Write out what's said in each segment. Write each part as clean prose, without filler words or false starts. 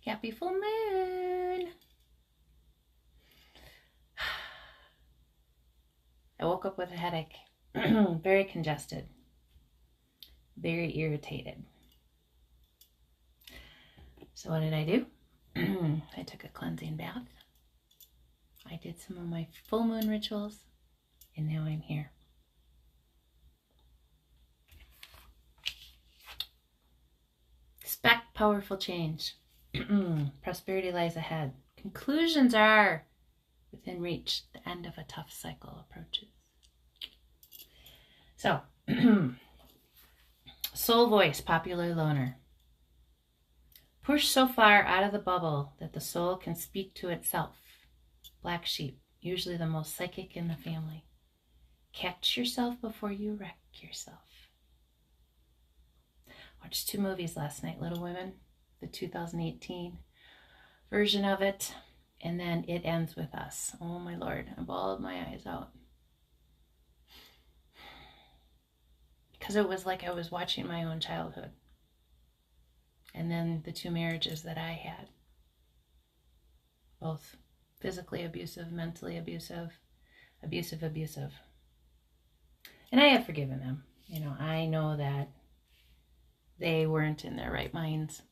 Happy full moon. I woke up with a headache, very congested, very irritated. So what did I do? I took a cleansing bath. I did some of my full moon rituals, and now I'm here. Expect powerful change. Prosperity lies ahead. Conclusions are within reach. The end of a tough cycle approaches. So, soul voice, popular loner. Push so far out of the bubble that the soul can speak to itself. Black sheep, usually the most psychic in the family. Catch yourself before you wreck yourself. Watched 2 movies last night, Little Women, the 2018 version of it, and then It Ends With Us. Oh my Lord, I bawled my eyes out. Because it was like I was watching my own childhood. And then the 2 marriages that I had. Both physically abusive, mentally abusive. And I have forgiven them. You know, I know that they weren't in their right minds.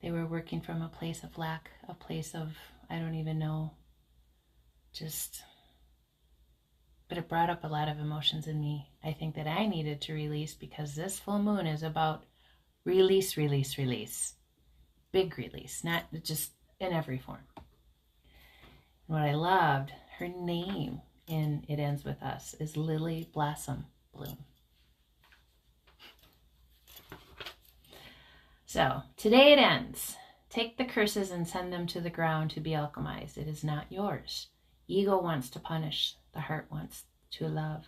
They were working from a place of lack, a place of, I don't even know, but it brought up a lot of emotions in me. I think that I needed to release, because this full moon is about release. Big release, not just in every form. And what I loved, her name in It Ends With Us is Lily Blossom Bloom. So, today it ends. Take the curses and send them to the ground to be alchemized. It is not yours. Ego wants to punish. The heart wants to love.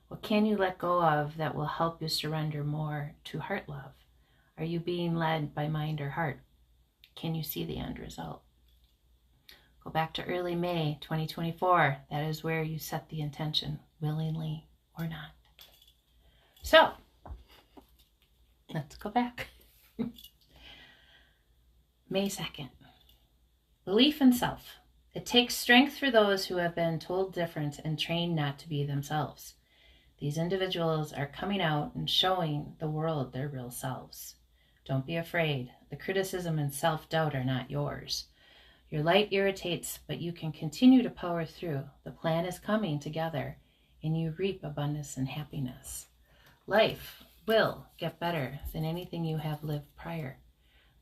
What can you let go of that will help you surrender more to heart love? Are you being led by mind or heart? Can you see the end result? Go back to early May 2024. That is where you set the intention, willingly or not. So, let's go back. May 2nd. Belief in self. It takes strength for those who have been told different and trained not to be themselves. These individuals are coming out and showing the world their real selves. Don't be afraid. The criticism and self-doubt are not yours. Your light irritates, but you can continue to power through. The plan is coming together, and you reap abundance and happiness. Life will get better than anything you have lived prior.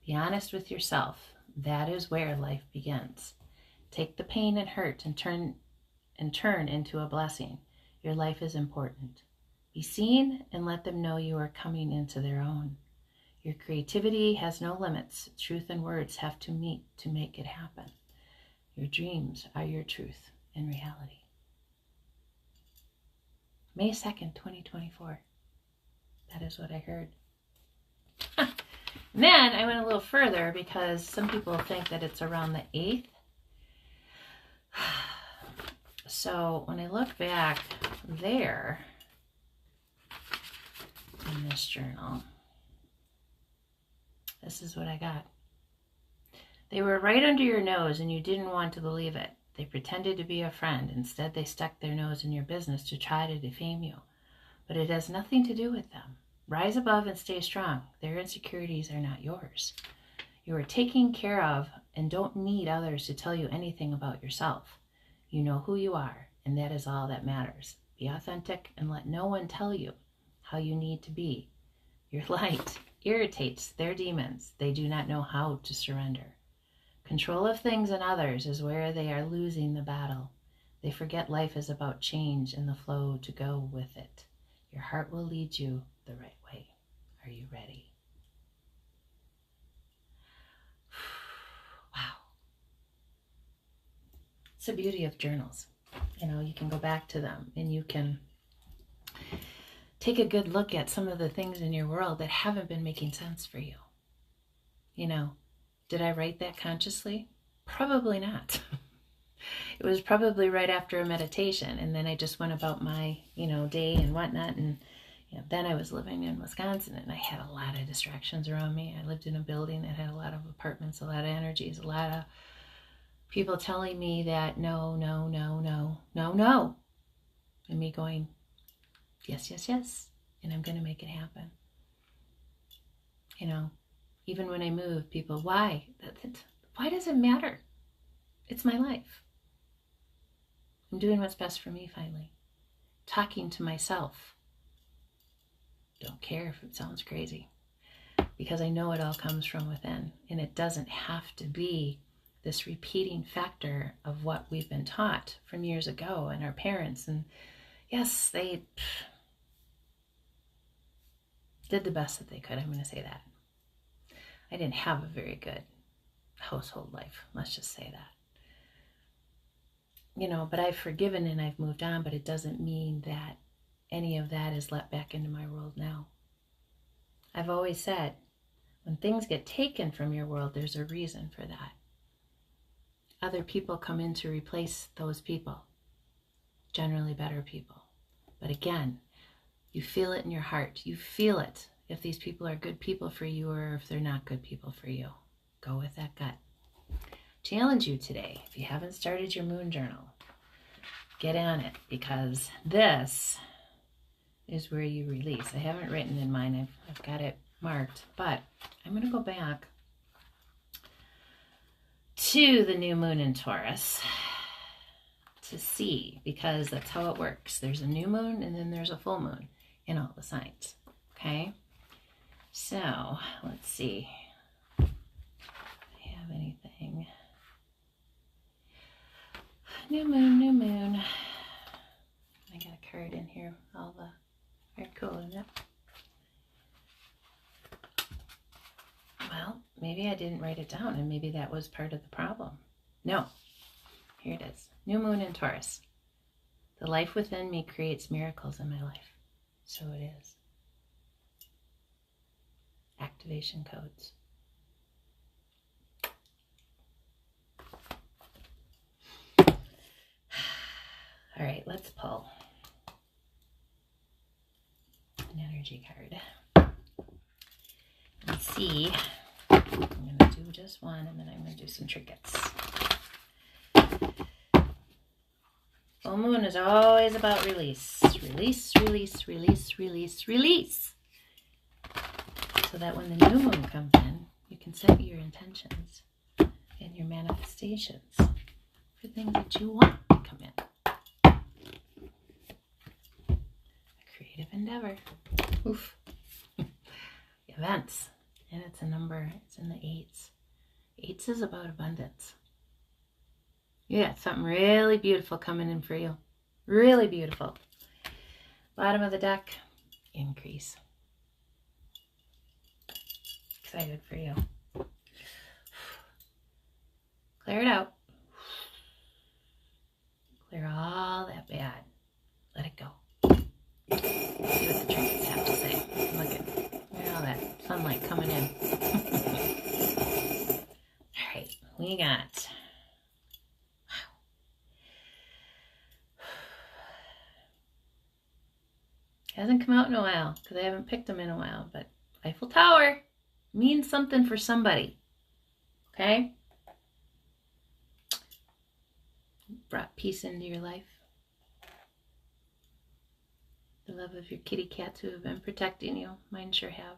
Be honest with yourself. That is where life begins. Take the pain and hurt and turn into a blessing. Your life is important. Be seen and let them know you are coming into their own. Your creativity has no limits. Truth and words have to meet to make it happen. Your dreams are your truth and reality. May 2nd, 2024. That is what I heard. And then I went a little further, because some people think that it's around the 8th. So when I look back there in this journal, this is what I got. They were right under your nose and you didn't want to believe it. They pretended to be a friend. Instead, they stuck their nose in your business to try to defame you. But it has nothing to do with them. Rise above and stay strong. Their insecurities are not yours. You are taken care of and don't need others to tell you anything about yourself. You know who you are, and that is all that matters. Be authentic and let no one tell you how you need to be. Your light irritates their demons. They do not know how to surrender. Control of things and others is where they are losing the battle. They forget life is about change and the flow to go with it. Your heart will lead you the right way. Are you ready? Wow. It's the beauty of journals. You know, you can go back to them and you can take a good look at some of the things in your world that haven't been making sense for you. You know, did I write that consciously? Probably not. It was probably right after a meditation, and then I just went about my, day and whatnot, and, Then I was living in Wisconsin, and I had a lot of distractions around me. I lived in a building that had a lot of apartments, a lot of energies, a lot of people telling me that no, no, no, no, no, no. And me going, yes, yes, yes. And I'm going to make it happen. Even when I move, people, why? Why does it matter? It's my life. I'm doing what's best for me finally. Talking to myself. Don't care if it sounds crazy, because I know it all comes from within, and it doesn't have to be this repeating factor of what we've been taught from years ago and our parents. And yes, they did the best that they could. I'm going to say that. I didn't have a very good household life. Let's just say that. But I've forgiven and I've moved on, but it doesn't mean that any of that is let back into my world now. I've always said, when things get taken from your world, there's a reason for that. Other people come in to replace those people, generally better people. But again, you feel it in your heart. You feel it if these people are good people for you or if they're not good people for you. Go with that gut. Challenge you today, if you haven't started your moon journal, get on it, because this is where you release. I haven't written in mine. I've got it marked, but I'm going to go back to the new moon in Taurus to see, because that's how it works. There's a new moon and then there's a full moon in all the signs. Okay? So, let's see. Do I have anything? New moon, new moon. I got a card in here. Very cool, isn't it? Well, maybe I didn't write it down, and maybe that was part of the problem. No. Here it is. New moon in Taurus. The life within me creates miracles in my life. So it is. Activation codes. All right, let's pull an energy card. Let's see. I'm going to do just one, and then I'm going to do some trinkets. Full moon is always about release. Release, release, release, release, release. So that when the new moon comes in, you can set your intentions and your manifestations for things that you want to come in. Creative endeavor. Oof. Events. And it's a number. It's in the 8s. 8s is about abundance. You got something really beautiful coming in for you. Really beautiful. Bottom of the deck. Increase. Excited for you. Clear it out. Clear all that bad. Let it go. See what the trinkets have to say. Look at all that sunlight coming in. All right, we got. Wow. Hasn't come out in a while because I haven't picked them in a while, but Eiffel Tower means something for somebody. Okay? Brought peace into your life. The love of your kitty cats who have been protecting you. Mine sure have.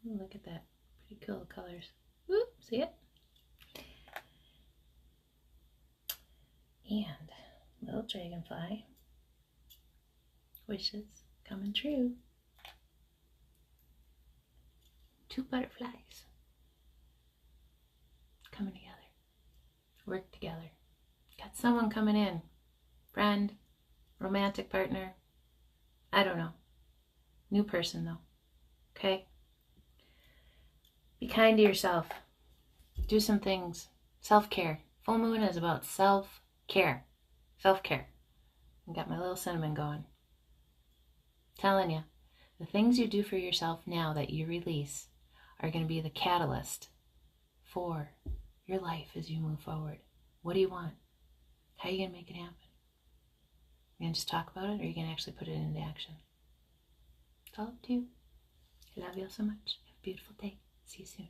Ooh, look at that. Pretty cool colors. Ooh, see it? And little dragonfly. Wishes coming true. 2 butterflies. Coming together. Work together. Got someone coming in. Friend. Romantic partner. I don't know. New person though. Okay? Be kind to yourself. Do some things. Self-care. Full moon is about self-care. Self-care. I got my little cinnamon going. Telling you, the things you do for yourself now that you release are going to be the catalyst for your life as you move forward. What do you want? How are you going to make it happen? You going to just talk about it, or are you going to actually put it into action? It's all up to you. I love you all so much. Have a beautiful day. See you soon.